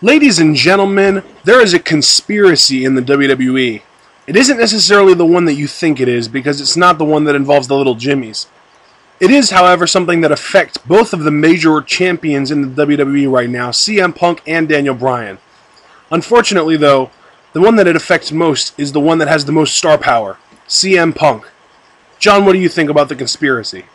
Ladies and gentlemen, there is a conspiracy in the WWE. It isn't necessarily the one that you think it is, because it's not the one that involves the little Jimmies. It is, however, something that affects both of the major champions in the WWE right now, CM Punk and Daniel Bryan. Unfortunately, though, the one that it affects most is the one that has the most star power, CM Punk. John, what do you think about the conspiracy?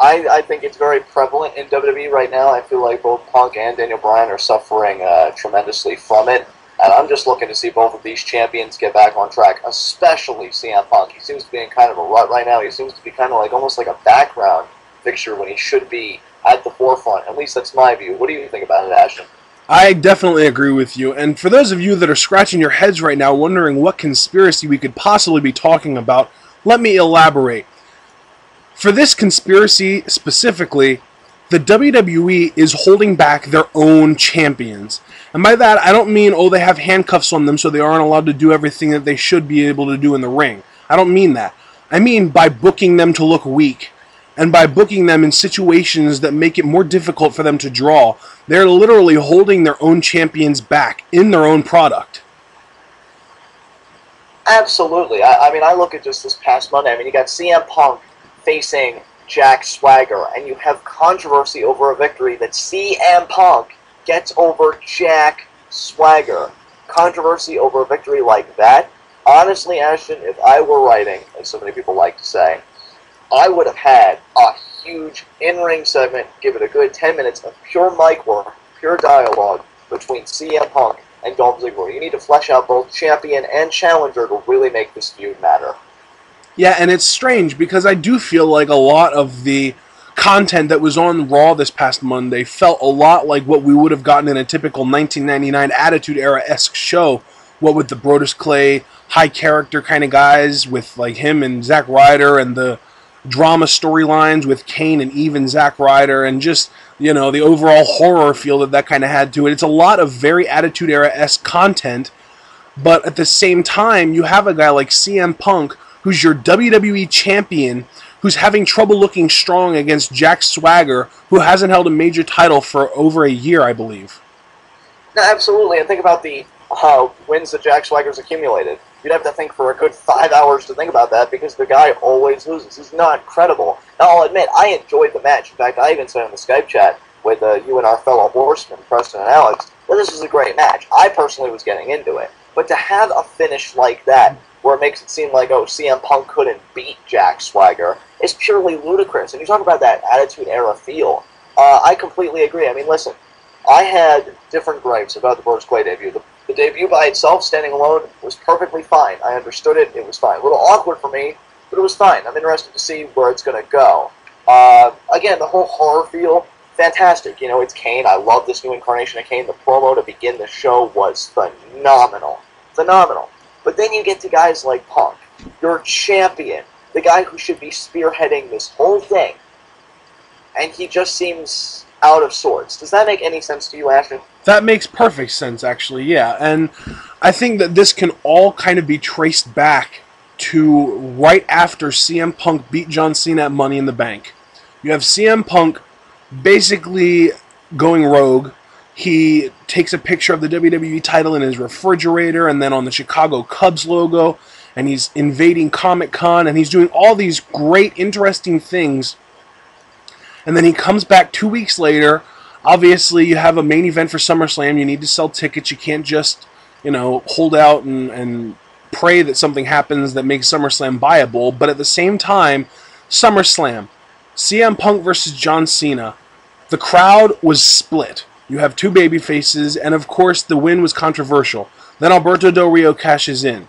I think it's very prevalent in WWE right now. I feel like both Punk and Daniel Bryan are suffering tremendously from it. And I'm just looking to see both of these champions get back on track, especially CM Punk. He seems to be in kind of a rut right now. He seems to be kind of like almost like a background fixture when he should be at the forefront. At least that's my view. What do you think about it, Ashton? I definitely agree with you. And for those of you that are scratching your heads right now wondering what conspiracy we could possibly be talking about, let me elaborate. For this conspiracy specifically, the WWE is holding back their own champions. And by that, I don't mean, oh, they have handcuffs on them so they aren't allowed to do everything that they should be able to do in the ring. I don't mean that. I mean by booking them to look weak. And by booking them in situations that make it more difficult for them to draw. They're literally holding their own champions back in their own product. Absolutely. I mean, I look at just this past Monday. I mean, you got CM Punk facing Jack Swagger, and you have controversy over a victory that CM Punk gets over Jack Swagger. Controversy over a victory like that? Honestly, Ashton, if I were writing, as so many people like to say, I would have had a huge in-ring segment, give it a good 10 minutes of pure mic work, pure dialogue between CM Punk and Dolph Ziggler. You need to flesh out both champion and challenger to really make this feud matter. Yeah, and it's strange because I do feel like a lot of the content that was on Raw this past Monday felt a lot like what we would have gotten in a typical 1999 Attitude Era-esque show. What with the Brodus Clay, high character kind of guys with like him and Zack Ryder, and the drama storylines with Kane and even Zack Ryder, and just, you know, the overall horror feel that kind of had to it. It's a lot of very Attitude Era-esque content, but at the same time, you have a guy like CM Punk, who's your WWE champion, who's having trouble looking strong against Jack Swagger, who hasn't held a major title for over a year, I believe. No, absolutely, and think about the wins that Jack Swagger's accumulated. You'd have to think for a good 5 hours to think about that, because the guy always loses. He's not credible. Now, I'll admit, I enjoyed the match. In fact, I even said in the Skype chat with you and our fellow horsemen, Preston and Alex, that this was a great match. I personally was getting into it. But to have a finish like that, where it makes it seem like, oh, CM Punk couldn't beat Jack Swagger, is purely ludicrous. And you talk about that Attitude Era feel. I completely agree. I mean, listen, I had different gripes about the Brodus Clay debut. The debut by itself, standing alone, was perfectly fine. I understood it. It was fine. A little awkward for me, but it was fine. I'm interested to see where it's going to go. Again, the whole horror feel, fantastic. You know, it's Kane. I love this new incarnation of Kane. The promo to begin the show was phenomenal. Phenomenal. But then you get to guys like Punk, your champion, the guy who should be spearheading this whole thing, and he just seems out of sorts. Does that make any sense to you, Ashton? That makes perfect sense, actually, yeah. And I think that this can all kind of be traced back to right after CM Punk beat John Cena at Money in the Bank. You have CM Punk basically going rogue. He takes a picture of the WWE title in his refrigerator and then on the Chicago Cubs logo, and he's invading Comic-Con, and he's doing all these great, interesting things. And then he comes back 2 weeks later. Obviously, you have a main event for SummerSlam. You need to sell tickets. You can't just, you know, hold out and pray that something happens that makes SummerSlam viable. But at the same time, SummerSlam, CM Punk versus John Cena. The crowd was split. You have two baby faces, and of course the win was controversial. Then Alberto Del Rio cashes in.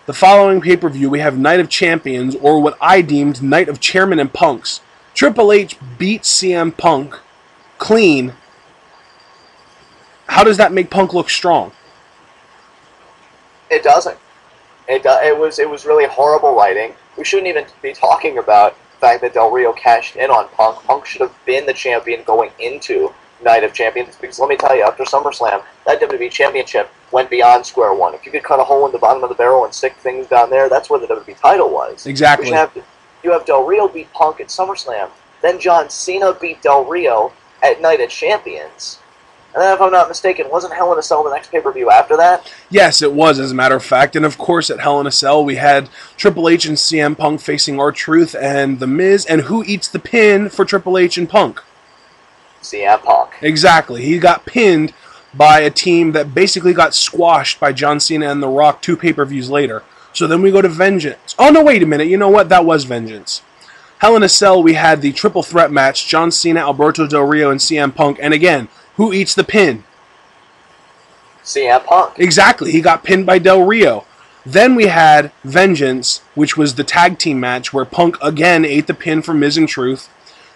The following pay-per-view, we have Night of Champions, or what I deemed Night of Chairmen and Punks. Triple H beats CM Punk clean. How does that make Punk look strong? It doesn't. It was really horrible writing. We shouldn't even be talking about the fact that Del Rio cashed in on Punk. Punk should have been the champion going into Night of Champions, because let me tell you, after SummerSlam, that WWE Championship went beyond square one. If you could cut a hole in the bottom of the barrel and stick things down there, that's where the WWE title was. Exactly. You have Del Rio beat Punk at SummerSlam, then John Cena beat Del Rio at Night of Champions, And then, if I'm not mistaken, wasn't Hell in a Cell the next pay-per-view after that? Yes, it was, as a matter of fact. And of course, at Hell in a Cell, we had Triple H and CM Punk facing R-Truth and The Miz. And who eats the pin for Triple H and Punk? CM Punk. Exactly. He got pinned by a team that basically got squashed by John Cena and The Rock 2 pay-per-views later. So then we go to Vengeance. Oh, no, wait a minute. You know what? That was Vengeance. Hell in a Cell, we had the triple threat match, John Cena, Alberto Del Rio, and CM Punk. And again, who eats the pin? CM Punk. Exactly. He got pinned by Del Rio. Then we had Vengeance, which was the tag team match where Punk again ate the pin from Miz and Truth.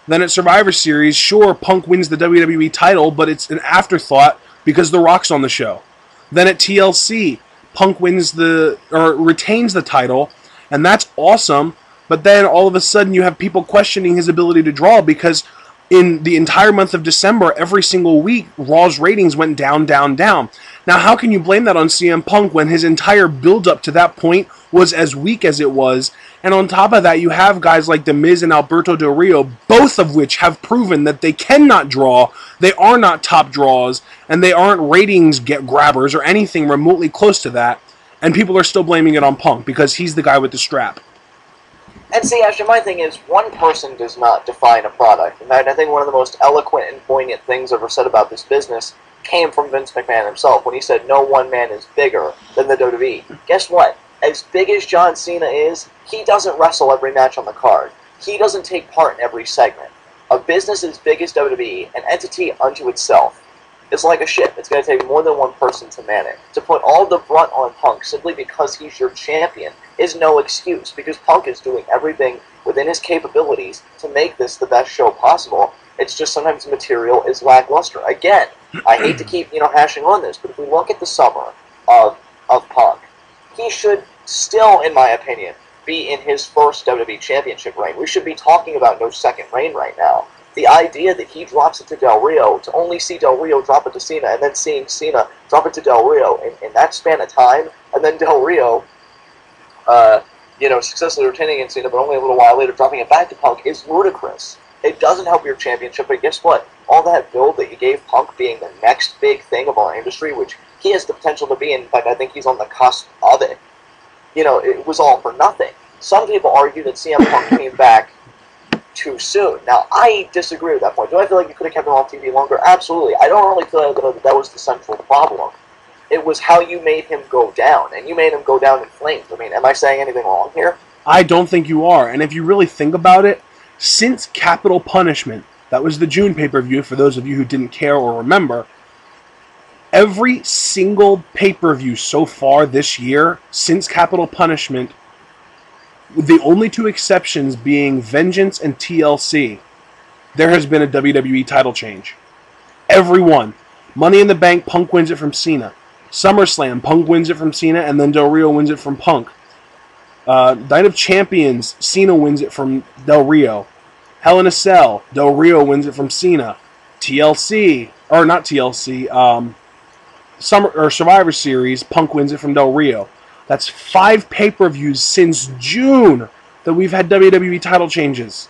Then at Survivor Series, sure, Punk wins the WWE title, but it's an afterthought because The Rock's on the show. Then at TLC, Punk retains the title, and that's awesome. But then all of a sudden you have people questioning his ability to draw because in the entire month of December, every single week, Raw's ratings went down, down, down. Now, how can you blame that on CM Punk when his entire build-up to that point was as weak as it was? And on top of that, you have guys like The Miz and Alberto Del Rio, both of which have proven that they cannot draw, they are not top draws, and they aren't ratings grabbers or anything remotely close to that. And people are still blaming it on Punk because he's the guy with the strap. And see, actually, my thing is, one person does not define a product. In fact, I think one of the most eloquent and poignant things ever said about this business came from Vince McMahon himself when he said, no one man is bigger than the WWE. Guess what? As big as John Cena is, he doesn't wrestle every match on the card. He doesn't take part in every segment. A business as big as WWE, an entity unto itself, is like a ship. It's going to take more than one person to man it. To put all the brunt on Punk simply because he's your champion is no excuse, because Punk is doing everything within his capabilities to make this the best show possible. It's just sometimes the material is lackluster. Again, I hate to keep hashing on this, but if we look at the summer of Punk, he should still, in my opinion, be in his first WWE Championship reign. We should be talking about no second reign right now. The idea that he drops it to Del Rio, to only see Del Rio drop it to Cena, and then seeing Cena drop it to Del Rio in that span of time, and then Del Rio, successfully retaining against Cena, but only a little while later dropping it back to Punk, is ludicrous. It doesn't help your championship, but guess what? All that build that you gave Punk being the next big thing of our industry, which he has the potential to be, in fact, I think he's on the cusp of it, it was all for nothing. Some people argue that CM Punk came back too soon. Now, I disagree with that point. Do I feel like you could have kept him off TV longer? Absolutely. I don't really feel like that was the central problem. It was how you made him go down, and you made him go down in flames. I mean, am I saying anything wrong here? I don't think you are. And if you really think about it, since Capital Punishment, that was the June pay-per-view, for those of you who didn't care or remember, every single pay-per-view so far this year, since Capital Punishment, the only two exceptions being Vengeance and TLC, there has been a WWE title change. Every one. Money in the Bank, Punk wins it from Cena. SummerSlam, Punk wins it from Cena, and then Del Rio wins it from Punk. Night of Champions, Cena wins it from Del Rio. Hell in a Cell, Del Rio wins it from Cena. TLC, or not TLC, Survivor Series, Punk wins it from Del Rio. That's 5 pay-per-views since June that we've had WWE title changes.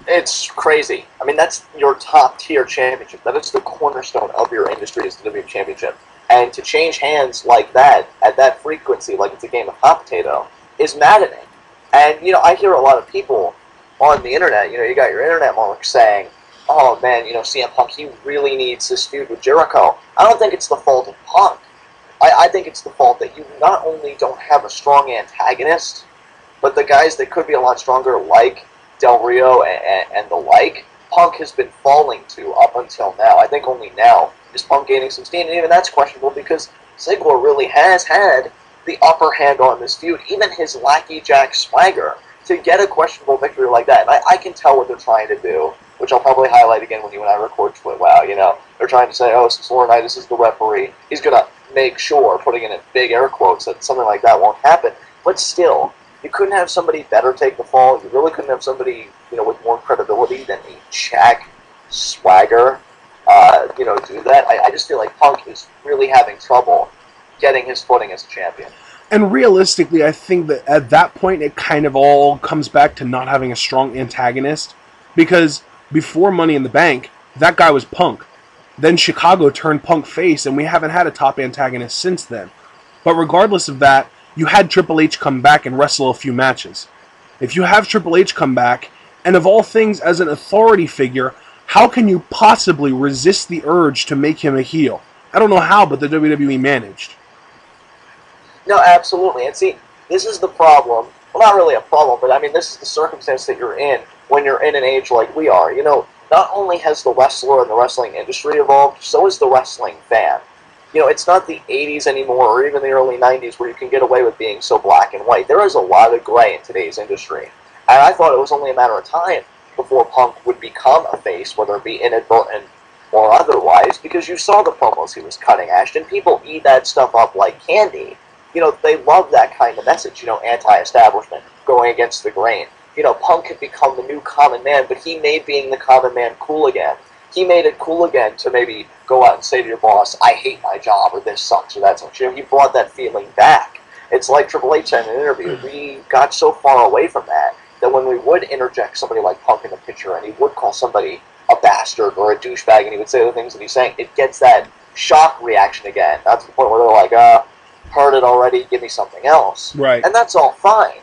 It's crazy. I mean, that's your top-tier championship. That is the cornerstone of your industry, is the WWE Championship. And to change hands like that, at that frequency, like it's a game of hot potato, is maddening. And, I hear a lot of people on the internet, you got your internet monarchs saying, oh, man, CM Punk, he really needs this feud with Jericho. I don't think it's the fault of Punk. I think it's the fault that you not only don't have a strong antagonist, but the guys that could be a lot stronger, like Del Rio and the like, Punk has been falling to up until now. I think only now is Punk gaining some steam, and even that's questionable because Ziggler really has had the upper hand on this feud, even his lackey Jack Swagger, to get a questionable victory like that. And I can tell what they're trying to do, which I'll probably highlight again when you and I record TWitWow. They're trying to say, oh, since Laurinaitis is the referee, he's going to make sure, putting in big air quotes, that something like that won't happen. But still, you couldn't have somebody better take the fall. You really couldn't have somebody, with more credibility than a Jack Swagger, do that. I just feel like Punk is really having trouble getting his footing as a champion. And realistically, I think that at that point, it kind of all comes back to not having a strong antagonist. Because before Money in the Bank, that guy was Punk. Then Chicago turned Punk face, and we haven't had a top antagonist since then. But regardless of that, you had Triple H come back and wrestle a few matches. If you have Triple H come back, and of all things as an authority figure, how can you possibly resist the urge to make him a heel? I don't know how, but the WWE managed. No, absolutely. And see, this is the problem. Well, not really a problem, but I mean, this is the circumstance that you're in when you're in an age like we are. You know, not only has the wrestler and the wrestling industry evolved, so has the wrestling fan. You know, it's not the 80s anymore, or even the early 90s, where you can get away with being so black and white. There is a lot of gray in today's industry. And I thought it was only a matter of time before Punk would become a face, whether it be inadvertent or otherwise, because you saw the promos he was cutting, Ashton. People eat that stuff up like candy. You know, they love that kind of message, you know, anti-establishment, going against the grain. You know, Punk had become the new common man, but he made being the common man cool again. He made it cool again to maybe go out and say to your boss, I hate my job, or this sucks, or that sucks. You know, he brought that feeling back. It's like Triple H said in an interview. We got so far away from that when we would interject somebody like Punk in the picture, and he would call somebody a bastard or a douchebag, and he would say the things that he's saying, it gets that shock reaction again. That's the point where they're like, heard it already, give me something else. Right. And that's all fine.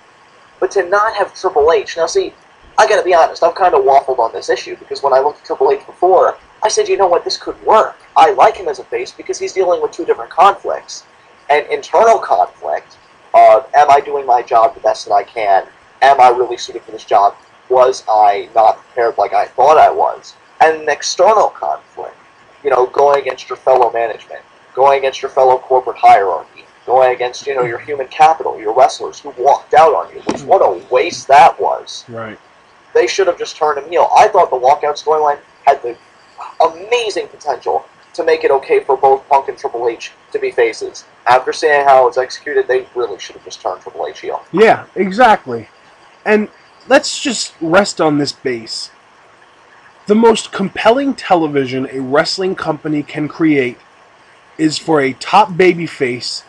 But to not have Triple H, now see, I gotta be honest, I've kind of waffled on this issue, because when I looked at Triple H before, I said, you know what, this could work. I like him as a face because he's dealing with two different conflicts. An internal conflict of, am I doing my job the best that I can? Am I really suited for this job? Was I not prepared like I thought I was? And an external conflict, you know, going against your fellow management, going against your fellow corporate hierarchy, going against, you know, your human capital, your wrestlers who walked out on you, which what a waste that was. Right. They should have just turned him heel. I thought the walkout storyline had the amazing potential to make it okay for both Punk and Triple H to be faces. After seeing how it was executed, they really should have just turned Triple H heel. Yeah, exactly. And let's just rest on this base. The most compelling television a wrestling company can create is for a top babyface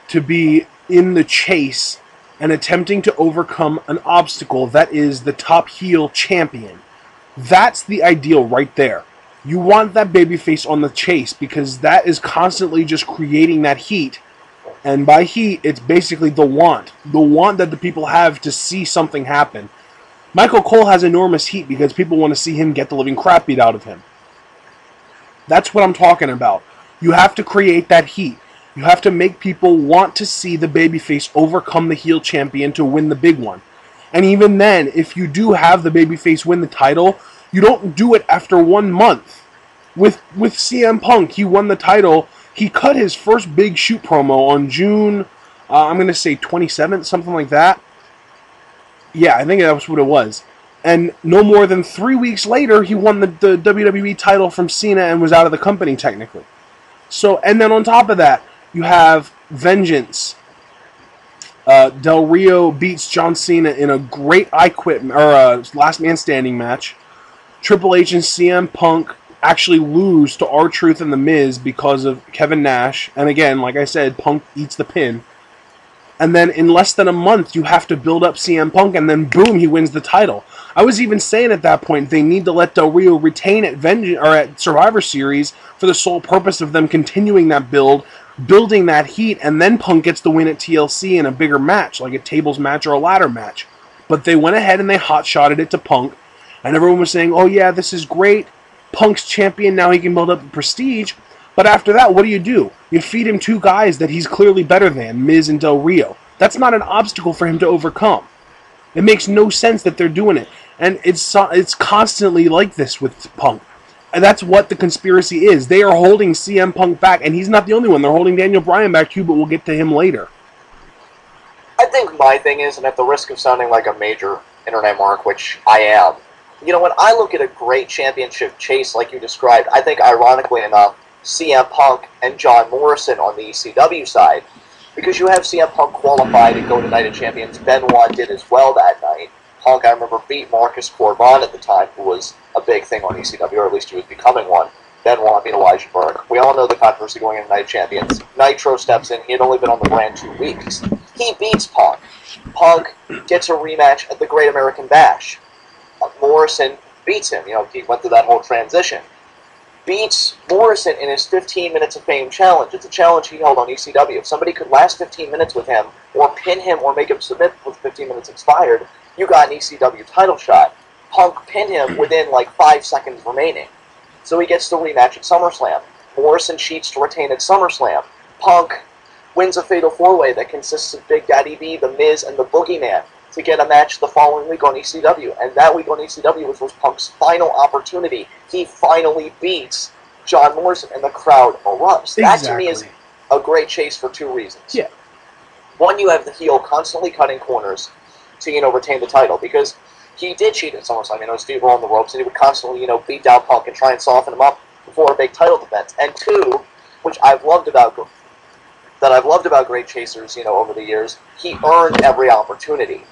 to be in the chase and attempting to overcome an obstacle that is the top heel champion. That's the ideal right there. You want that babyface on the chase because that is constantly just creating that heat. And by heat, it's basically the want that the people have to see something happen. Michael Cole has enormous heat because people want to see him get the living crap beat out of him. That's what I'm talking about. You have to create that heat. You have to make people want to see the babyface overcome the heel champion to win the big one. And even then, if you do have the babyface win the title, you don't do it after 1 month. With CM Punk, he won the title. He cut his first big shoot promo on June, I'm going to say 27th, something like that. Yeah, I think that was what it was. And no more than 3 weeks later, he won the WWE title from Cena and was out of the company, technically. So, and then on top of that, you have Vengeance. Del Rio beats John Cena in a great Last Man Standing match. Triple H and CM Punk actually lose to R-Truth and The Miz because of Kevin Nash. And again, like I said, Punk eats the pin. And then in less than a month, you have to build up CM Punk, and then boom, he wins the title. I was even saying at that point, they need to let Del Rio retain at Survivor Series for the sole purpose of them continuing that building that heat, and then Punk gets the win at TLC in a bigger match, like a tables match or a ladder match. But they went ahead and they hot-shotted it to Punk, and everyone was saying, oh yeah, this is great. Punk's champion, now he can build up the prestige. But after that, what do? You feed him two guys that he's clearly better than, Miz and Del Rio. That's not an obstacle for him to overcome. It makes no sense that they're doing it. And it's constantly like this with Punk. And that's what the conspiracy is. They are holding CM Punk back, and he's not the only one. They're holding Daniel Bryan back too, but we'll get to him later. I think my thing is, and at the risk of sounding like a major internet mark, which I am, you know, when I look at a great championship chase like you described, I think, ironically enough, CM Punk and John Morrison on the ECW side, because you have CM Punk qualify to go to Night of Champions. Benoit did as well that night. Punk, I remember, beat Marcus Corbin at the time, who was a big thing on ECW, or at least he was becoming one. Benoit beat Elijah Burke. We all know the controversy going into Night of Champions. Nitro steps in. He had only been on the brand 2 weeks. He beats Punk. Punk gets a rematch at the Great American Bash. Morrison beats him. You know, he went through that whole transition. beats Morrison in his 15 Minutes of Fame challenge. It's a challenge he held on ECW. If somebody could last 15 minutes with him, or pin him, or make him submit with 15 minutes expired, you got an ECW title shot. Punk pinned him within like 5 seconds remaining. So he gets the rematch at SummerSlam. Morrison cheats to retain at SummerSlam. Punk wins a fatal 4-way that consists of Big Daddy V, The Miz, and the Boogeyman to get a match the following week on ECW. And that week on ECW, which was Punk's final opportunity, he finally beats John Morrison, and the crowd erupts. Exactly. That, to me, is a great chase for 2 reasons. Yeah. One, you have the heel constantly cutting corners to, retain the title, because he did cheat at SummerSlam. His feet were on the ropes, and he would constantly, beat down Punk and try and soften him up before a big title defense. And 2, which I've loved about great chasers, over the years, he earned every opportunity.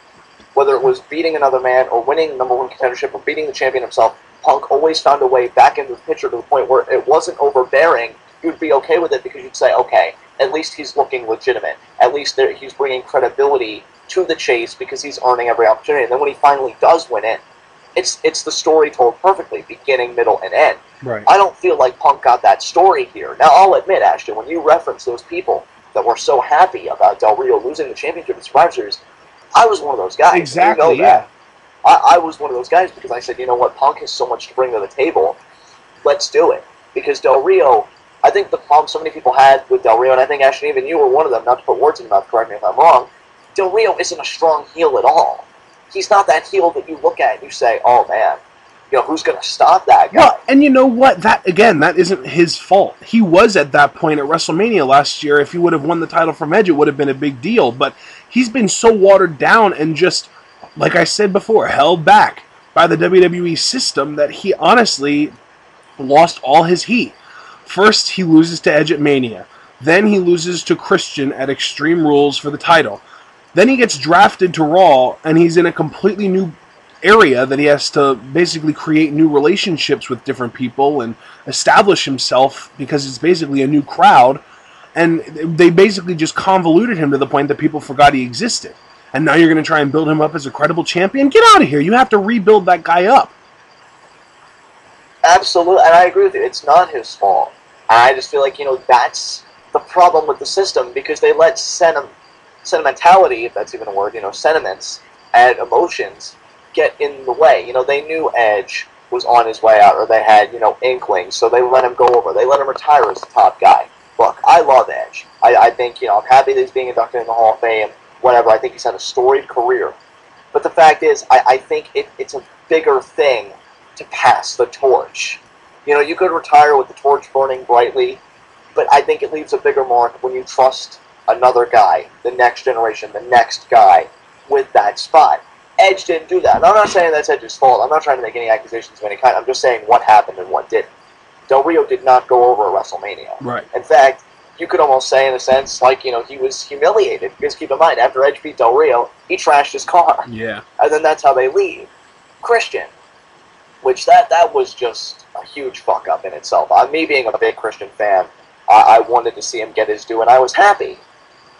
Whether it was beating another man, or winning the #1 contendership, or beating the champion himself, Punk always found a way back into the picture to the point where it wasn't overbearing. You'd be okay with it because you'd say, okay, at least he's looking legitimate. At least he's bringing credibility to the chase because he's earning every opportunity. And then when he finally does win it, it's the story told perfectly, beginning, middle, and end. Right. I don't feel like Punk got that story here. Now, I'll admit, Ashton, when you reference those people that were so happy about Del Rio losing the championship in Survivor Series, I was one of those guys. Exactly, yeah. I was one of those guys because I said, you know what, Punk has so much to bring to the table. Let's do it. Because Del Rio, I think the problem so many people had with Del Rio, and I think, Ashton, even you were one of them, not to put words in your mouth, correct me if I'm wrong, Del Rio isn't a strong heel at all. He's not that heel that you look at and you say, oh, man, who's going to stop that guy? Well, and you know what? That isn't his fault. He was at that point at WrestleMania last year. If he would have won the title from Edge, it would have been a big deal. But he's been so watered down and just, like I said before, held back by the WWE system that he honestly lost all his heat. First, he loses to Edge at Mania. Then he loses to Christian at Extreme Rules for the title. Then he gets drafted to Raw, and he's in a completely new area that he has to basically create new relationships with different people and establish himself because it's basically a new crowd. And they basically just convoluted him to the point that people forgot he existed. And now you're going to try and build him up as a credible champion? Get out of here. You have to rebuild that guy up. Absolutely, and I agree with you. It's not his fault. I just feel like, that's the problem with the system because they let sentimentality, if that's even a word, sentiments and emotions get in the way. They knew Edge was on his way out, or they had, inklings, so they let him go over. They let him retire as the top guy. Look, I love Edge. I think, I'm happy that he's being inducted in the Hall of Fame, whatever. I think he's had a storied career. But the fact is, I think it's a bigger thing to pass the torch. You could retire with the torch burning brightly, but I think it leaves a bigger mark when you trust another guy, the next generation, the next guy, with that spot. Edge didn't do that. And I'm not saying that's Edge's fault. I'm not trying to make any accusations of any kind. I'm just saying what happened and what didn't. Del Rio did not go over at WrestleMania. Right. In fact, you could almost say, in a sense, like, he was humiliated. Because keep in mind, after Edge beat Del Rio, he trashed his car. Yeah. And then that's how they leave. Christian, which that was just a huge fuck-up in itself. Me being a big Christian fan, I wanted to see him get his due, and I was happy.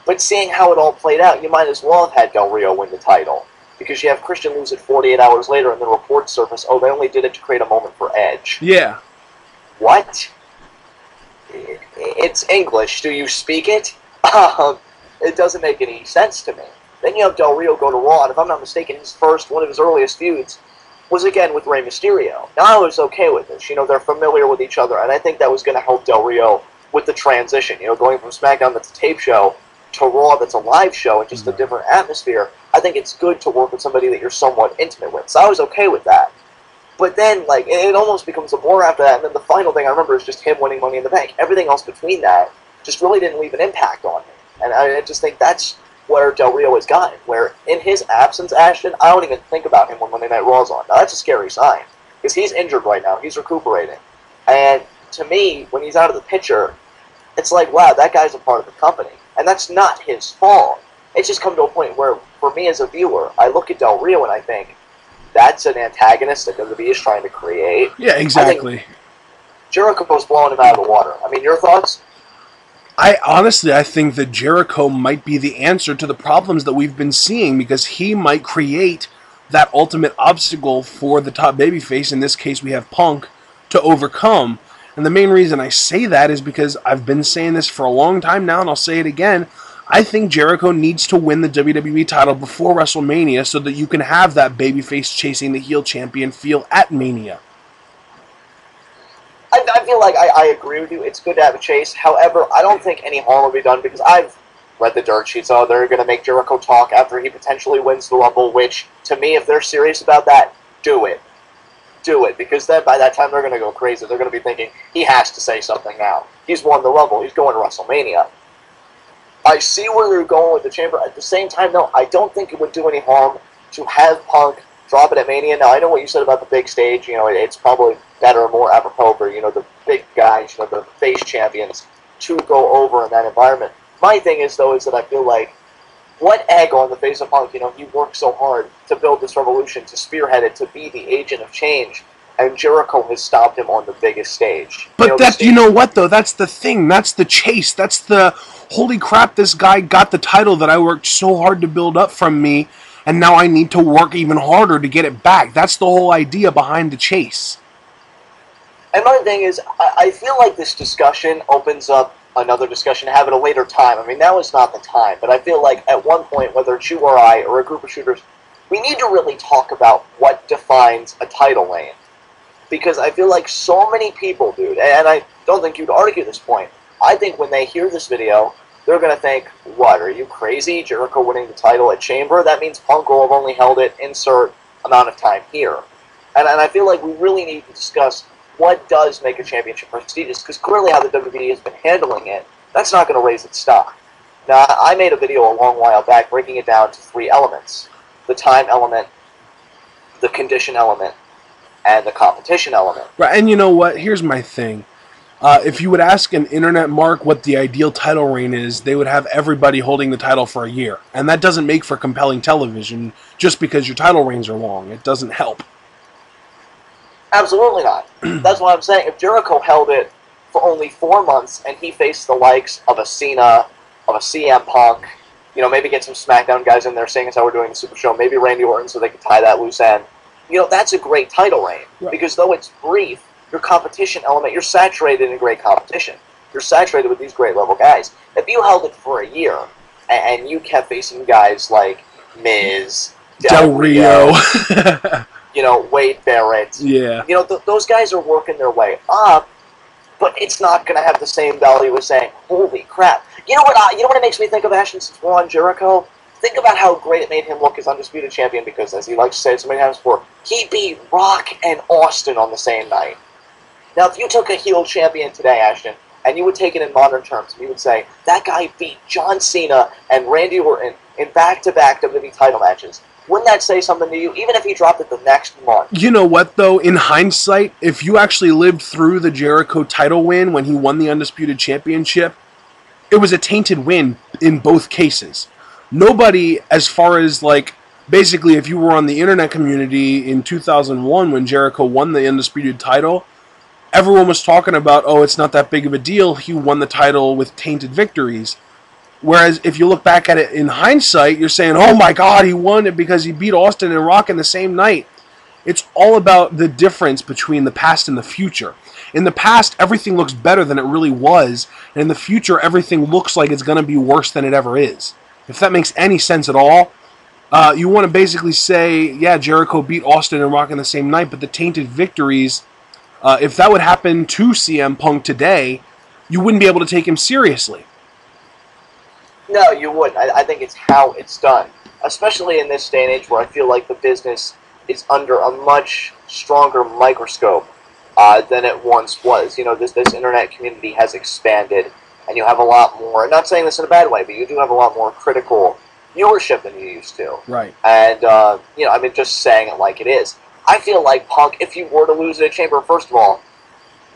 But seeing how it all played out, you might as well have had Del Rio win the title. Because you have Christian lose it 48 hours later, and then reports surface, oh, they only did it to create a moment for Edge. Yeah. What? It's English. Do you speak it? It doesn't make any sense to me. Then you have Del Rio go to Raw, and if I'm not mistaken, one of his earliest feuds was again with Rey Mysterio. Now I was okay with this. They're familiar with each other, and I think that was going to help Del Rio with the transition. Going from SmackDown that's a tape show to Raw that's a live show and just a different atmosphere. I think it's good to work with somebody that you're somewhat intimate with. So I was okay with that. But then, it almost becomes a bore after that, and then the final thing I remember is just him winning Money in the Bank. Everything else between that just really didn't leave an impact on me. And I just think that's where Del Rio has gotten, where in his absence, Ashton, I don't even think about him when Monday Night Raw's on. Now, that's a scary sign, because he's injured right now. He's recuperating. And to me, when he's out of the picture, it's like, wow, that guy's a part of the company. And that's not his fault. It's just come to a point where, for me as a viewer, I look at Del Rio and I think, that's an antagonist that WWE is trying to create. Yeah, exactly. Jericho's blowing him out of the water. I mean, your thoughts? I think that Jericho might be the answer to the problems that we've been seeing, because he might create that ultimate obstacle for the top babyface. In this case, we have Punk to overcome. And the main reason I say that is because I've been saying this for a long time now, and I'll say it again. I think Jericho needs to win the WWE title before WrestleMania so that you can have that babyface chasing the heel champion feel at Mania. I feel like I agree with you. It's good to have a chase. However, I don't think any harm will be done because I've read the dirt sheets. Oh, they're going to make Jericho talk after he potentially wins the Rumble, which, to me, if they're serious about that, do it. Do it. Because then by that time, they're going to go crazy. They're going to be thinking, he has to say something now. He's won the Rumble. He's going to WrestleMania. I see where they're going with the Chamber. At the same time, no, I don't think it would do any harm to have Punk drop it at Mania. Now, I know what you said about the big stage. You know, it's probably better or more apropos for, you know, the big guys, you know, the face champions to go over in that environment. My thing is, though, is that I feel like what egg on the face of Punk, you know, he worked so hard to build this revolution, to spearhead it, to be the agent of change, and Jericho has stopped him on the biggest stage. But you know what, though? That's the thing. That's the chase. That's the, holy crap, this guy got the title that I worked so hard to build up from me, and now I need to work even harder to get it back. That's the whole idea behind the chase. And my thing is, I feel like this discussion opens up another discussion to have at a later time. I mean, now is not the time, but I feel like at one point, whether it's you or I, or a group of shooters, we need to really talk about what defines a title reign. Because I feel like so many people, dude, and I don't think you'd argue this point, I think when they hear this video, they're going to think, what, are you crazy? Jericho winning the title at Chamber? That means Punk will have only held it, insert amount of time here. And I feel like we really need to discuss what does make a championship prestigious, because clearly how the WWE has been handling it, that's not going to raise its stock. Now, I made a video a long while back breaking it down to 3 elements. The time element, the condition element, and the competition element. Right, and you know what? Here's my thing. If you would ask an internet mark what the ideal title reign is, they would have everybody holding the title for a year. And that doesn't make for compelling television just because your title reigns are long. It doesn't help. Absolutely not. That's what I'm saying. If Jericho held it for only 4 months and he faced the likes of a Cena, of a CM Punk, you know, maybe get some SmackDown guys in there saying it's how we're doing the Super Show, maybe Randy Orton so they could tie that loose end, you know, that's a great title reign. Right. Because though it's brief, your competition element, you're saturated in great competition. You're saturated with these great level guys. If you held it for a year and you kept facing guys like Miz, Del Rio, you know, Wade Barrett. Yeah. You know, those guys are working their way up, but it's not going to have the same value as saying, holy crap. You know what it makes me think of, Ashton, since we're on Jericho? Think about how great it made him look as undisputed champion because, as he likes to say so many times before, he beat Rock and Austin on the same night. Now, if you took a heel champion today, Ashton, and you would take it in modern terms, and you would say, that guy beat John Cena and Randy Orton in back-to-back WWE title matches, wouldn't that say something to you, even if he dropped it the next month? You know what, though? In hindsight, if you actually lived through the Jericho title win when he won the Undisputed Championship, it was a tainted win in both cases. Nobody, as far as, like, basically if you were on the internet community in 2001 when Jericho won the Undisputed title, everyone was talking about, oh, it's not that big of a deal, he won the title with tainted victories. Whereas if you look back at it in hindsight, you're saying, oh my god, he won it because he beat Austin and Rock in the same night. It's all about the difference between the past and the future. In the past, everything looks better than it really was, and in the future, everything looks like it's going to be worse than it ever is. If that makes any sense at all, you want to basically say, yeah, Jericho beat Austin and Rock in the same night, but the tainted victories, if that would happen to CM Punk today, you wouldn't be able to take him seriously. No, you wouldn't. I think it's how it's done. Especially in this day and age where I feel like the business is under a much stronger microscope than it once was. You know, this internet community has expanded, and you have a lot more, I'm not saying this in a bad way, but you do have a lot more critical viewership than you used to. Right. And, you know, I mean, just saying it like it is. I feel like Punk, if you were to lose at a Chamber, first of all,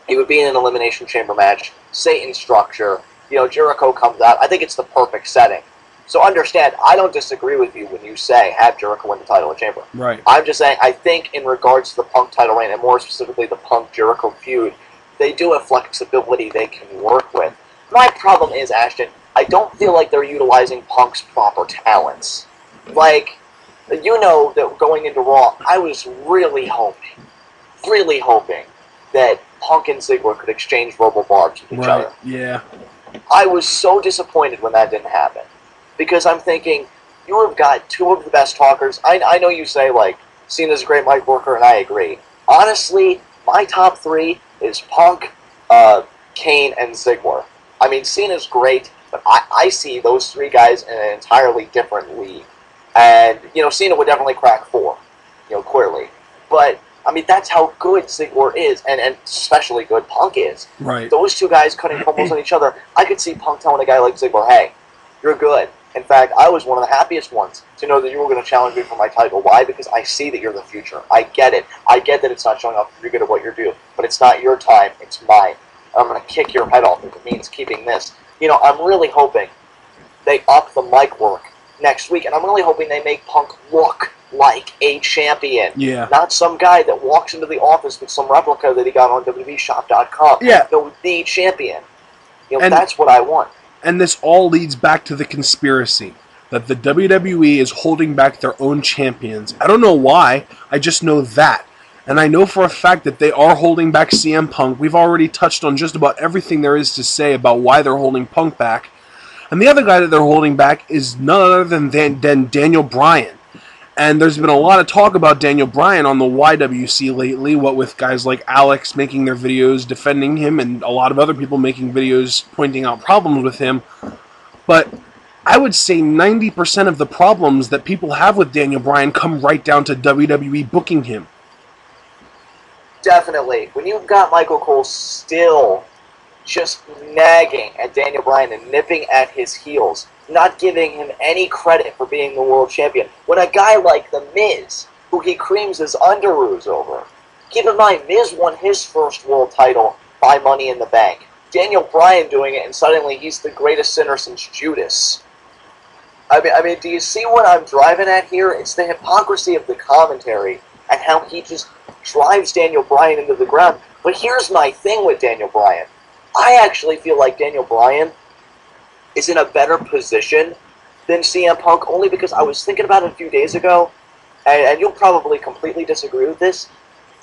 he would be in an Elimination Chamber match, Satan structure, you know, Jericho comes out. I think it's the perfect setting. So understand, I don't disagree with you when you say have Jericho win the title in Chamber. Right. I'm just saying, I think in regards to the Punk title reign, and more specifically the Punk-Jericho feud, they do have flexibility they can work with. My problem is, Ashton, I don't feel like they're utilizing Punk's proper talents. Like, you know that going into Raw, I was really hoping that Punk and Ziggler could exchange verbal barbs with each other. Yeah. I was so disappointed when that didn't happen. Because I'm thinking, you have got two of the best talkers. I know you say, like, Cena's a great mic worker, and I agree. Honestly, my top three is Punk, Kane, and Ziggler. I mean, Cena's great, but I see those three guys in an entirely different league. And, you know, Cena would definitely crack 4, you know, clearly. But, I mean, that's how good Ziggler is, and especially good Punk is. Right. Those two guys cutting promos on each other. I could see Punk telling a guy like Ziggler, hey, you're good. In fact, I was one of the happiest ones to know that you were going to challenge me for my title. Why? Because I see that you're the future. I get it. I get that it's not showing off you're good at what you're doing. But it's not your time. It's mine. And I'm going to kick your head off if it means keeping this. You know, I'm really hoping they up the mic work next week. And I'm really hoping they make Punk look like a champion. Yeah. Not some guy that walks into the office with some replica that he got on WWEshop.com. Yeah. No, the champion. You know, that's what I want. And this all leads back to the conspiracy that the WWE is holding back their own champions. I don't know why, I just know that. And I know for a fact that they are holding back CM Punk. We've already touched on just about everything there is to say about why they're holding Punk back. And the other guy that they're holding back is none other than Daniel Bryan. And there's been a lot of talk about Daniel Bryan on the YWC lately, what with guys like Alex making their videos defending him and a lot of other people making videos pointing out problems with him. But I would say 90% of the problems that people have with Daniel Bryan come right down to WWE booking him. Definitely. When you've got Michael Cole still just nagging at Daniel Bryan and nipping at his heels, not giving him any credit for being the world champion. When a guy like The Miz, who he creams his underoos over, keep in mind, Miz won his first world title by Money in the Bank. Daniel Bryan doing it, and suddenly he's the greatest sinner since Judas. I mean, do you see what I'm driving at here? It's the hypocrisy of the commentary and how he just drives Daniel Bryan into the ground. But here's my thing with Daniel Bryan. I actually feel like Daniel Bryan is in a better position than CM Punk, only because I was thinking about it a few days ago, and you'll probably completely disagree with this.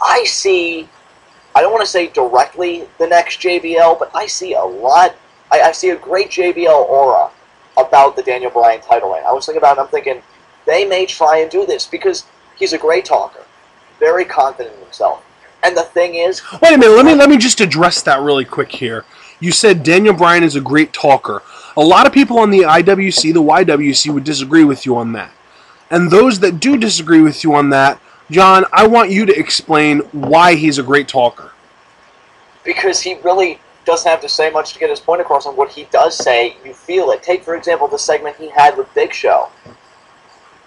I see, I don't want to say directly the next JBL, but I see a lot, I see a great JBL aura about the Daniel Bryan title reign. I was thinking about it, I'm thinking, they may try and do this, because he's a great talker, very confident in himself. And the thing is... Wait a minute, let me just address that really quick here. You said Daniel Bryan is a great talker. A lot of people on the IWC, the YWC, would disagree with you on that. And those that do disagree with you on that, John, I want you to explain why he's a great talker. Because he really doesn't have to say much to get his point across, and what he does say, you feel it. Take, for example, the segment he had with Big Show.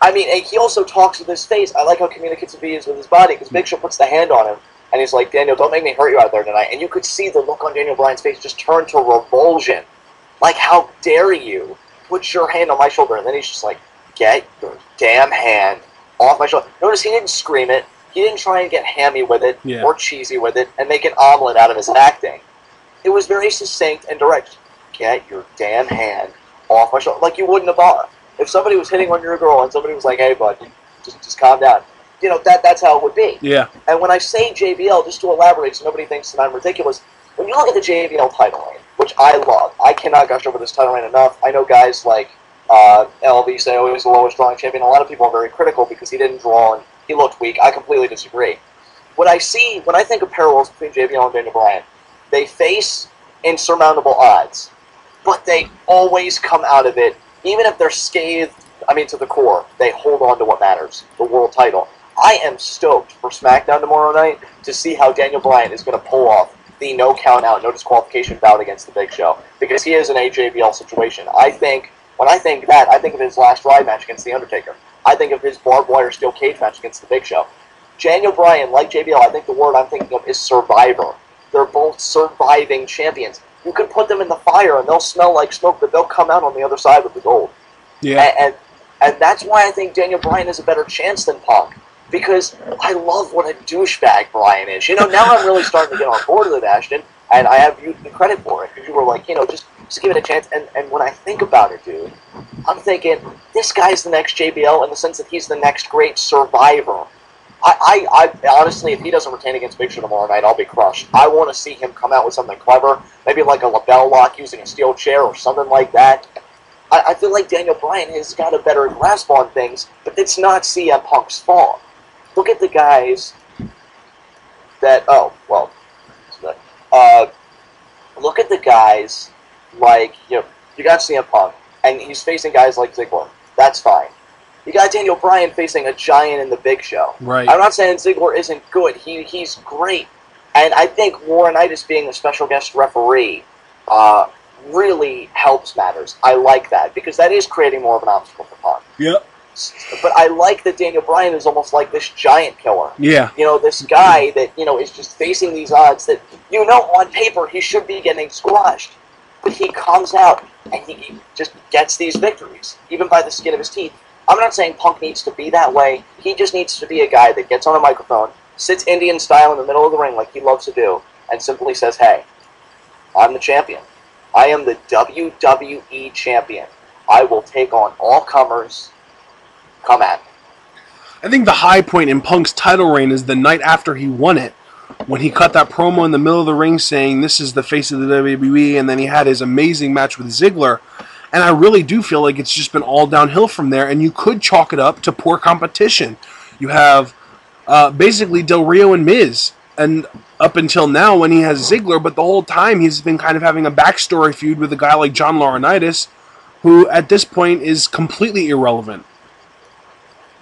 I mean, he also talks with his face. I like how communicative he is with his body, because Big Show puts the hand on him, and he's like, Daniel, don't make me hurt you out there tonight. And you could see the look on Daniel Bryan's face just turn to revulsion. Like, how dare you put your hand on my shoulder? And then he's just like, get your damn hand off my shoulder. Notice he didn't scream it. He didn't try and get hammy with it or cheesy with it and make an omelet out of his acting. It was very succinct and direct. Get your damn hand off my shoulder. Like you would in a bar. If somebody was hitting on your girl and somebody was like, hey, bud, just calm down. You know, that's how it would be. Yeah. And when I say JBL, just to elaborate so nobody thinks that I'm ridiculous, when you look at the JBL title reign, which I love, I cannot gush over this title reign enough. I know guys like LV say, oh, he was the lowest drawing champion. A lot of people are very critical because he didn't draw and he looked weak. I completely disagree. What I see, when I think of parallels between JBL and Daniel Bryan, they face insurmountable odds, but they always come out of it, even if they're scathed, to the core, they hold on to what matters, the world title. I am stoked for SmackDown tomorrow night to see how Daniel Bryan is going to pull off the no count out, no disqualification bout against the Big Show, because he is in a JBL situation. When I think that, I think of his last ride match against The Undertaker. I think of his barbed wire steel cage match against the Big Show. Daniel Bryan, like JBL, I think the word I'm thinking of is survivor. They're both surviving champions. You can put them in the fire and they'll smell like smoke, but they'll come out on the other side with the gold. Yeah. And that's why I think Daniel Bryan is a better chance than Punk. Because I love what a douchebag Bryan is. You know, now I'm really starting to get on board with it, Ashton, and I have you the credit for it. Because you were like, you know, just give it a chance. And when I think about it, dude, I'm thinking, this guy's the next JBL in the sense that he's the next great survivor. I honestly, if he doesn't retain against Big Show tomorrow night, I'll be crushed. I want to see him come out with something clever, maybe like a label lock using a steel chair or something like that. I feel like Daniel Bryan has got a better grasp on things, but it's not CM Punk's fault. Look at the guys that, look at the guys like, you got CM Punk, and he's facing guys like Ziggler. That's fine. You got Daniel Bryan facing a giant in the Big Show. Right. I'm not saying Ziggler isn't good. He's great. And I think Laurinaitis being a special guest referee really helps matters. I like that, because that is creating more of an obstacle for Punk. Yep. But I like that Daniel Bryan is almost like this giant killer. Yeah. This guy that, is just facing these odds that, on paper he should be getting squashed. But he comes out and he just gets these victories, even by the skin of his teeth. I'm not saying Punk needs to be that way. He just needs to be a guy that gets on a microphone, sits Indian style in the middle of the ring like he loves to do, and simply says, hey, I'm the champion. I am the WWE champion. I will take on all comers. Come at me. I think the high point in Punk's title reign is the night after he won it, when he cut that promo in the middle of the ring saying this is the face of the WWE, and then he had his amazing match with Ziggler. And I really do feel like it's just been all downhill from there, and you could chalk it up to poor competition. You have basically Del Rio and Miz, and up until now when he has Ziggler, but the whole time he's been kind of having a backstory feud with a guy like John Laurinaitis, who at this point is completely irrelevant.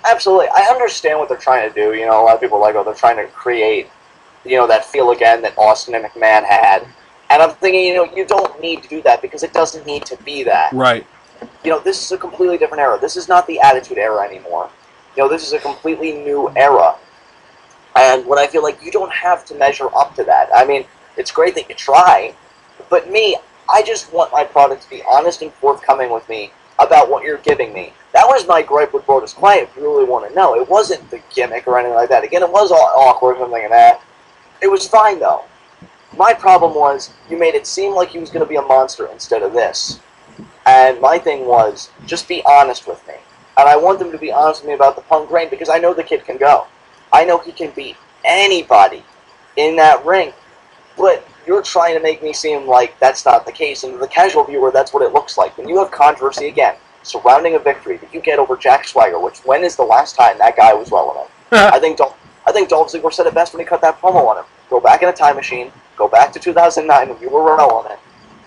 Absolutely. I understand what they're trying to do. A lot of people are like, they're trying to create, that feel again that Austin and McMahon had. And I'm thinking, you don't need to do that, because it doesn't need to be that. Right. This is a completely different era. This is not the Attitude Era anymore. This is a completely new era. And when I feel like you don't have to measure up to that. I mean, it's great that you try, but I just want my product to be honest and forthcoming with me about what you're giving me. That was my gripe with Brodus Clay, if you really want to know. It wasn't the gimmick or anything like that. Again, it was all awkward and something like that. It was fine, though. My problem was, you made it seem like he was going to be a monster instead of this. And my thing was, just be honest with me. And I want them to be honest with me about the Punk reign, because I know the kid can go. I know he can beat anybody in that ring. But you're trying to make me seem like that's not the case. And to the casual viewer, that's what it looks like. When you have controversy, again, surrounding a victory that you get over Jack Swagger, which when is the last time that guy was relevant? I think Dolph Ziggler said it best when he cut that promo on him. Go back in a time machine, go back to 2009 when you were relevant,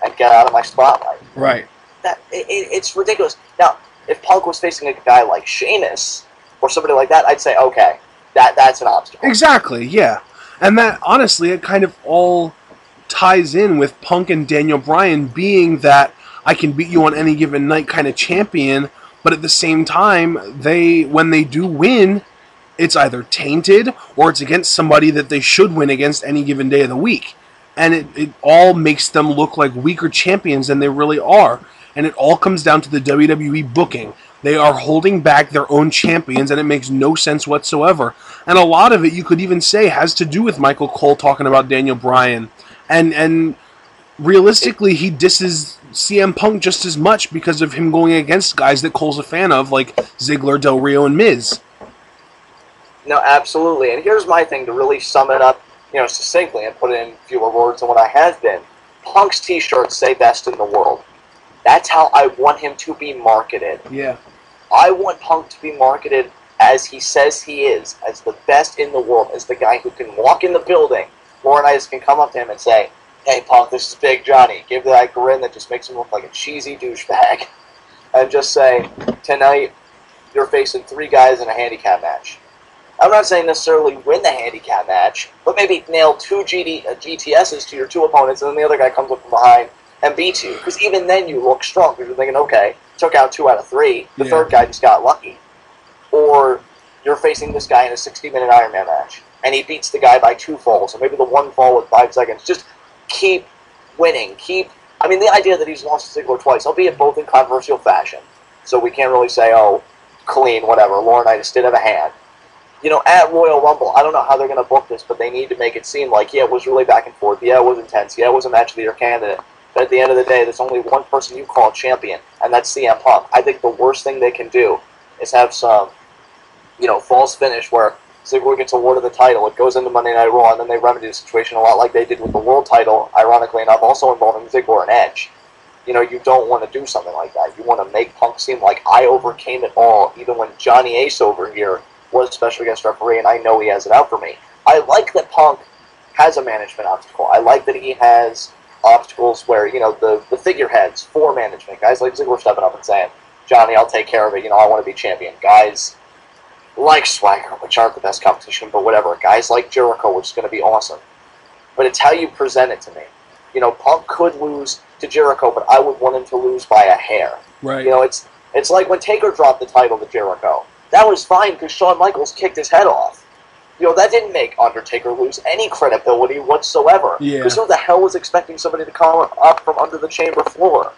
and get out of my spotlight. Right. It's ridiculous. Now, if Punk was facing a guy like Sheamus, or somebody like that, I'd say, okay, that's an obstacle. Exactly, yeah. And that, honestly, it kind of all ties in with Punk and Daniel Bryan being that I can beat you on any given night kind of champion, but at the same time, when they do win, it's either tainted or it's against somebody that they should win against any given day of the week. And it all makes them look like weaker champions than they really are. And it all comes down to the WWE booking. They are holding back their own champions, and it makes no sense whatsoever. And a lot of it, you could even say, has to do with Michael Cole talking about Daniel Bryan. And realistically, he disses CM Punk just as much because of him going against guys that Cole's a fan of, like Ziggler, Del Rio, and Miz. No, absolutely. And here's my thing to really sum it up, succinctly and put it in fewer words than what I have been. Punk's t-shirts say best in the world. That's how I want him to be marketed. Yeah. I want Punk to be marketed as he says he is, as the best in the world, as the guy who can walk in the building. Laurinaitis can come up to him and say, hey, Punk, this is Big Johnny. Give that grin that just makes him look like a cheesy douchebag. And just say, tonight, you're facing 3 guys in a handicap match. I'm not saying necessarily win the handicap match, but maybe nail 2 GTSs to your 2 opponents, and then the other guy comes up from behind and beats you. Because even then you look strong, because you're thinking, okay, took out 2 out of 3. The third guy just got lucky. Or you're facing this guy in a 60-minute Iron Man match, and he beats the guy by 2 falls, or maybe the 1 fall with 5 seconds. Just keep winning. I mean, the idea that he's lost to Ziggler twice, albeit both in controversial fashion, so we can't really say, oh, clean, whatever. Laurinaitis did have a hand. At Royal Rumble, I don't know how they're going to book this, but they need to make it seem like, yeah, it was really back and forth. Yeah, it was intense. Yeah, it was a match of the year candidate. But at the end of the day, there's only one person you call champion, and that's CM Punk. I think the worst thing they can do is have some, false finish where Ziggler gets awarded the title. It goes into Monday Night Raw, and then they remedy the situation a lot like they did with the world title, ironically enough, also involving Ziggler and Edge. You know, you don't want to do something like that. You want to make Punk seem like I overcame it all, even when Johnny Ace over here was special guest referee, and I know he has it out for me. I like that Punk has a management obstacle. I like that he has obstacles where, you know, the figureheads for management, guys like Ziggler stepping up and saying, Johnny, I'll take care of it, you know, I want to be champion. Guys like Swagger, which aren't the best competition, but whatever. Guys like Jericho, which is going to be awesome. But it's how you present it to me. You know, Punk could lose to Jericho, but I would want him to lose by a hair. Right. You know, it's like when Taker dropped the title to Jericho. That was fine because Shawn Michaels kicked his head off. You know, that didn't make Undertaker lose any credibility whatsoever. Yeah. Because who the hell was expecting somebody to come up from under the chamber floor?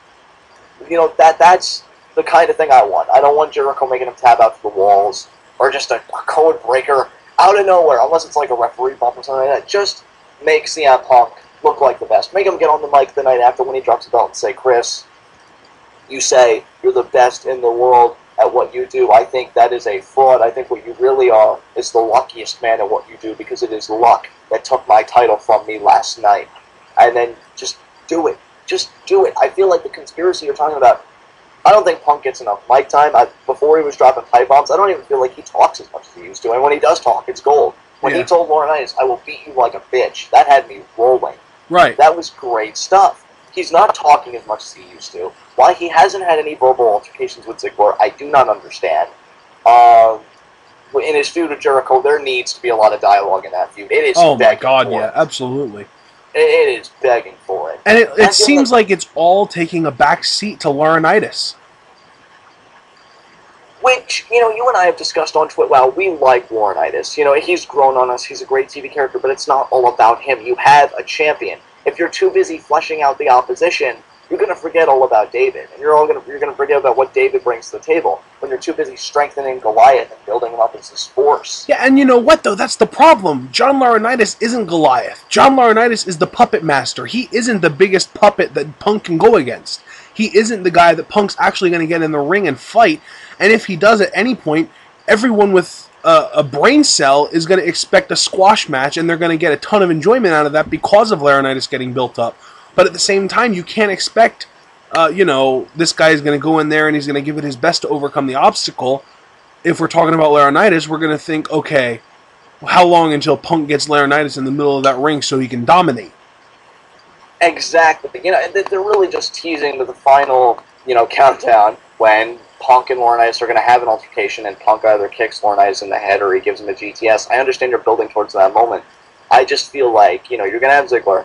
You know, that's the kind of thing I want. I don't want Jericho making him tap out to the walls, or just a code breaker out of nowhere, unless it's like a referee bump or something like that. Just make CM Punk look like the best. Make him get on the mic the night after when he drops the belt and say, Chris, you say you're the best in the world at what you do. I think that is a fraud. I think what you really are is the luckiest man at what you do, because it is luck that took my title from me last night. And then just do it. Just do it. I feel like the conspiracy you're talking about, I don't think Punk gets enough mic time. Before he was dropping pipe bombs, I don't even feel like he talks as much as he used to. And when he does talk, it's gold. When he told Laurinaitis, I will beat you like a bitch, that had me rolling. Right. That was great stuff. He's not talking as much as he used to. Why he hasn't had any verbal altercations with Ziggler, I do not understand. In his feud with Jericho, there needs to be a lot of dialogue in that feud. It is oh my begging God, for yeah, it. absolutely. It is begging for it. And it seems like it's all taking a back seat to Laurinaitis. Which, you know, you and I have discussed on TWitWow, we like Laurinaitis. You know, he's grown on us, he's a great TV character, but it's not all about him. You have a champion. If you're too busy fleshing out the opposition, you're going to forget all about David. And you're going to forget about what David brings to the table when you're too busy strengthening Goliath and building him up as this force. Yeah, and you know what, though? That's the problem. John Laurinaitis isn't Goliath. John Laurinaitis is the puppet master. He isn't the biggest puppet that Punk can go against. He isn't the guy that Punk's actually going to get in the ring and fight. And if he does at any point, everyone with a brain cell is going to expect a squash match, and they're going to get a ton of enjoyment out of that because of Laurinaitis getting built up. But at the same time, you can't expect, you know, this guy is going to go in there and he's going to give it his best to overcome the obstacle. If we're talking about Laurinaitis, we're going to think, okay, how long until Punk gets Laurinaitis in the middle of that ring so he can dominate? Exactly. You know, they're really just teasing to the final, you know, countdown when Punk and Laurinaitis are going to have an altercation, and Punk either kicks Laurinaitis in the head or he gives him a GTS. I understand you're building towards that moment. I just feel like, you know, you're going to have Ziggler,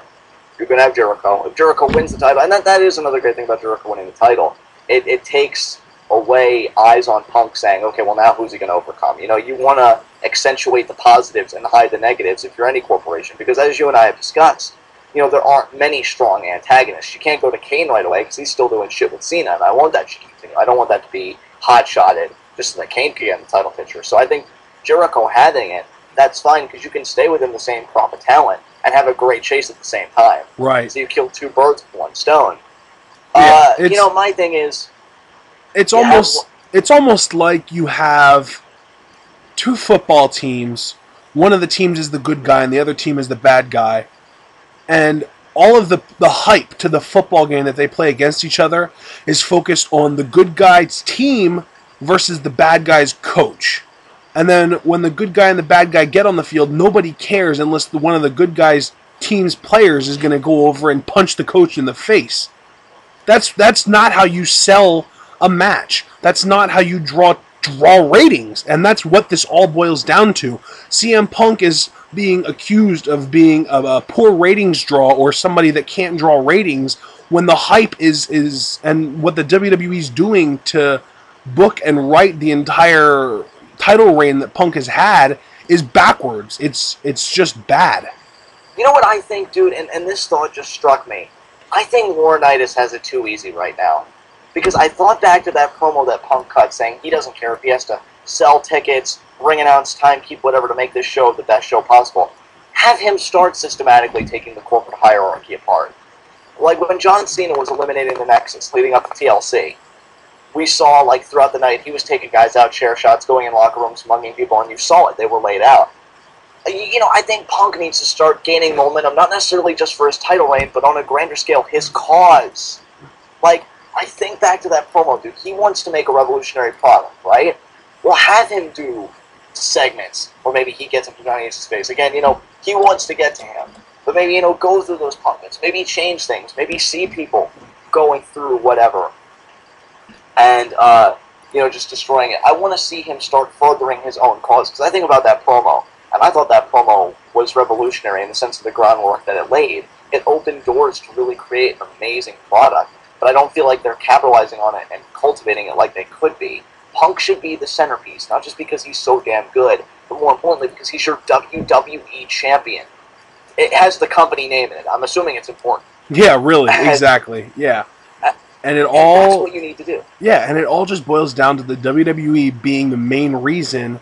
you're going to have Jericho. If Jericho wins the title, and that is another great thing about Jericho winning the title, it takes away eyes on Punk saying, okay, well, now who's he going to overcome? You know, you want to accentuate the positives and hide the negatives if you're any corporation, because as you and I have discussed, you know, there aren't many strong antagonists. You can't go to Kane right away because he's still doing shit with Cena, and I want that shit to continue. I don't want that to be hot-shotted just so that Kane can get in the title picture. So I think Jericho having it, that's fine because you can stay within the same crop of talent and have a great chase at the same time. Right. So you kill two birds with one stone. Yeah, you know, my thing is... It's almost like you have two football teams. One of the teams is the good guy and the other team is the bad guy. And all of the hype to the football game that they play against each other is focused on the good guy's team versus the bad guy's coach. And then when the good guy and the bad guy get on the field, nobody cares unless one of the good guy's team's players is going to go over and punch the coach in the face. That's not how you sell a match. That's not how you draw ratings. And that's what this all boils down to. CM Punk is being accused of being a poor ratings draw or somebody that can't draw ratings when the hype is and what the WWE's doing to book and write the entire title reign that Punk has had is backwards. It's just bad. You know what I think, dude, and this thought just struck me. I think Laurinaitis has it too easy right now. Because I thought back to that promo that Punk cut saying he doesn't care if he has to sell tickets, ring announce, time, keep whatever to make this show the best show possible. Have him start systematically taking the corporate hierarchy apart. Like when John Cena was eliminating the Nexus leading up to TLC. we saw, like, throughout the night, he was taking guys out, chair shots, going in locker rooms, mugging people, and you saw it. They were laid out. You know, I think Punk needs to start gaining momentum, not necessarily just for his title reign, but on a grander scale, his cause. Like, I think back to that promo, dude. He wants to make a revolutionary product, right? We'll have him do segments, or maybe he gets him to Johnny Ace's face. Again, you know, he wants to get to him. But maybe, you know, go through those puppets. Maybe change things. Maybe see people going through whatever. And, you know, just destroying it. I want to see him start furthering his own cause. Because I think about that promo, and I thought that promo was revolutionary in the sense of the groundwork that it laid. It opened doors to really create an amazing product. But I don't feel like they're capitalizing on it and cultivating it like they could be. Punk should be the centerpiece, not just because he's so damn good, but more importantly because he's your WWE champion. It has the company name in it. I'm assuming it's important. Yeah, really, exactly. Yeah. And that's what you need to do. Yeah, and it all just boils down to the WWE being the main reason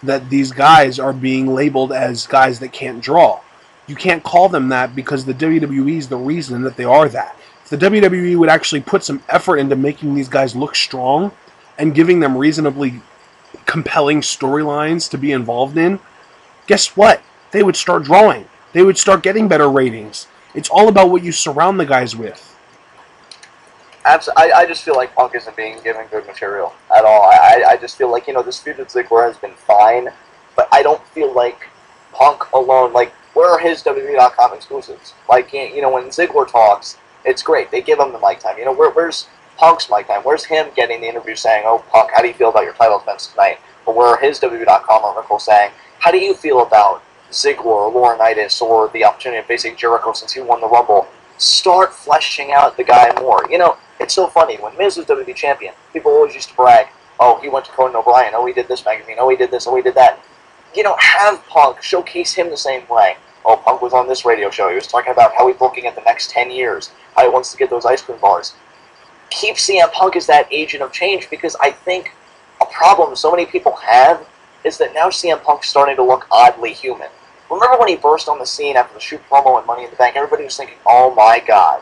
that these guys are being labeled as guys that can't draw. You can't call them that because the WWE is the reason that they are that. If the WWE would actually put some effort into making these guys look strong and giving them reasonably compelling storylines to be involved in, guess what? They would start drawing. They would start getting better ratings. It's all about what you surround the guys with. Absolutely. I just feel like Punk isn't being given good material at all. I just feel like, you know, this feud with Ziggler has been fine, but I don't feel like Punk alone, like, where are his WWE.com exclusives? Like, you know, when Ziggler talks, it's great. They give him the mic time. You know, where's Punk's mic time? Where's him getting the interview saying, oh, Punk, how do you feel about your title defense tonight? But where are his WWE.com articles saying, how do you feel about Ziggler or Laurinaitis or the opportunity of facing Jericho since he won the Rumble? Start fleshing out the guy more. You know, it's so funny. When Miz was WWE champion, people always used to brag, oh, he went to Conan O'Brien, oh, he did this magazine, oh, he did this, oh, he did that. You know, have Punk showcase him the same way. Oh, Punk was on this radio show. He was talking about how he's looking at the next 10 years, how he wants to get those ice cream bars. Keep CM Punk as that agent of change, because I think a problem so many people have is that now CM Punk's starting to look oddly human. Remember when he burst on the scene after the shoot promo and Money in the Bank? Everybody was thinking, oh my god,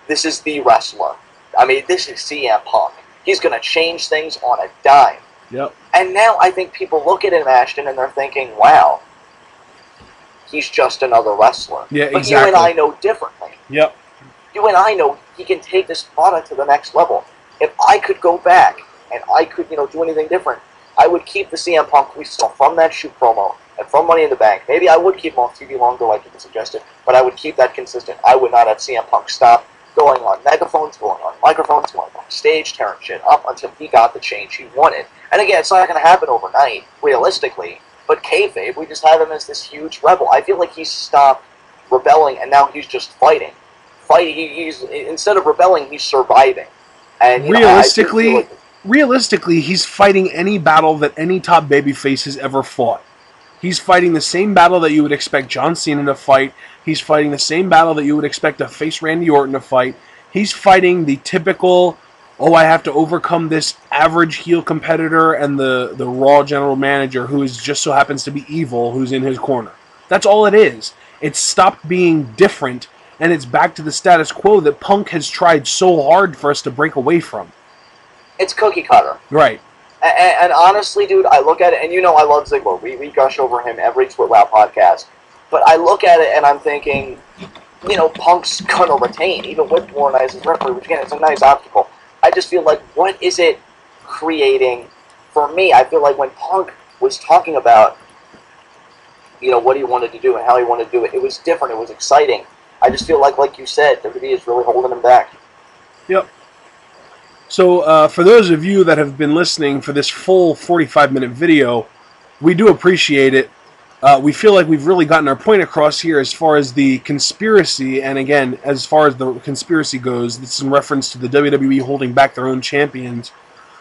this is the wrestler. I mean, this is CM Punk. He's going to change things on a dime. Yep. And now I think people look at him, Ashton, and they're thinking, wow, he's just another wrestler. Yeah, but exactly. you and I know differently. Yep. You and I know he can take this product to the next level. If I could go back and I could, you know, do anything different, I would keep the CM Punk we saw from that shoot promo and from Money in the Bank. Maybe I would keep him off TV longer like you suggested, but I would keep that consistent. I would not have CM Punk stop going on megaphones, going on microphones, going on stage, tearing shit up until he got the change he wanted. And again, it's not going to happen overnight, realistically, but kayfabe, we just have him as this huge rebel. I feel like he's stopped rebelling, and now he's just fighting. He's instead of rebelling, he's surviving. And realistically, he's fighting any battle that any top babyface has ever fought. He's fighting the same battle that you would expect John Cena to fight. He's fighting the same battle that you would expect a face Randy Orton to fight. He's fighting the typical, oh, I have to overcome this average heel competitor and the Raw general manager who is just so happens to be evil who's in his corner. That's all it is. It's stopped being different, and it's back to the status quo that Punk has tried so hard for us to break away from. It's cookie cutter. Right. And honestly, dude, I look at it, and you know I love Ziggler. We gush over him every TWitWow podcast. But I look at it, and I'm thinking, you know, Punk's going to retain, even with Laurinaitis' referee, which, again, it's a nice obstacle. I just feel like, what is it creating for me? I feel like when Punk was talking about, you know, what he wanted to do and how he wanted to do it, it was different. It was exciting. I just feel like you said, WWE is really holding him back. Yep. So, for those of you that have been listening for this full 45-minute video, we do appreciate it. We feel like we've really gotten our point across here as far as the conspiracy, and again, as far as the conspiracy goes, this is in reference to the WWE holding back their own champions.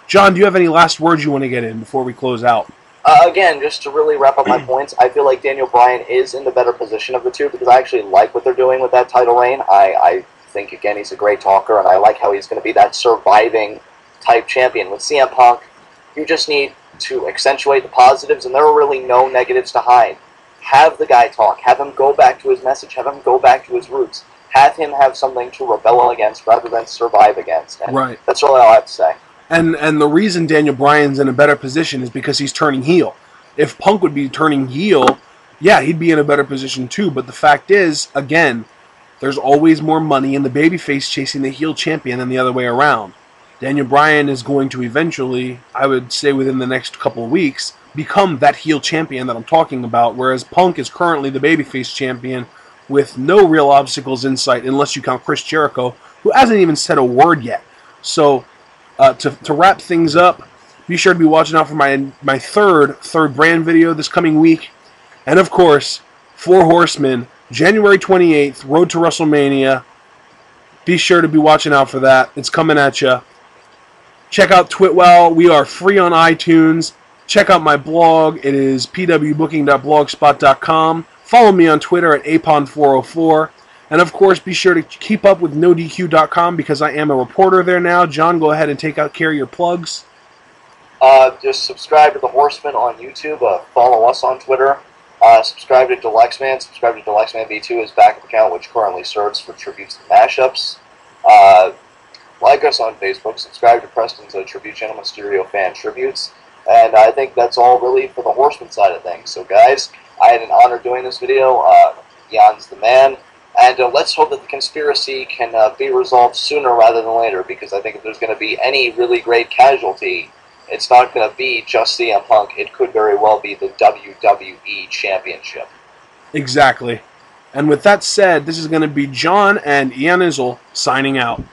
John, do you have any last words you want to get in before we close out? Again, just to really wrap up my points, I feel like Daniel Bryan is in the better position of the two because I actually like what they're doing with that title reign. I think, again, he's a great talker, and I like how he's going to be that surviving type champion. With CM Punk, you just need to accentuate the positives, and there are really no negatives to hide. Have the guy talk. Have him go back to his message. Have him go back to his roots. Have him have something to rebel against rather than survive against. And right. That's really all I have to say. And the reason Daniel Bryan's in a better position is because he's turning heel. If Punk would be turning heel, yeah, he'd be in a better position too. But the fact is, again, there's always more money in the babyface chasing the heel champion than the other way around. Daniel Bryan is going to eventually, I would say within the next couple of weeks, become that heel champion that I'm talking about, whereas Punk is currently the babyface champion with no real obstacles in sight, unless you count Chris Jericho, who hasn't even said a word yet. So, to wrap things up, be sure to be watching out for my third brand video this coming week. And of course, 4 Horsemen, January 28th, Road to WrestleMania. Be sure to be watching out for that. It's coming at you. Check out TWitWow. We are free on iTunes. Check out my blog. It is pwbooking.blogspot.com. Follow me on Twitter at apon404. And of course, be sure to keep up with nodq.com because I am a reporter there now. John, go ahead and take out care of your plugs. Just subscribe to The Horseman on YouTube. Follow us on Twitter. Subscribe to Delexman. Subscribe to Delexman V2, his backup account, which currently serves for tributes and mashups. Like us on Facebook. Subscribe to Preston's tribute channel, Mysterio Fan Tributes. And I think that's all really for the Horseman side of things. So guys, I had an honor doing this video. Jan's the man. And let's hope that the conspiracy can be resolved sooner rather than later, because I think if there's going to be any really great casualty, it's not going to be just CM Punk. It could very well be the WWE Championship. Exactly. And with that said, this is going to be John and Ian Izzle signing out.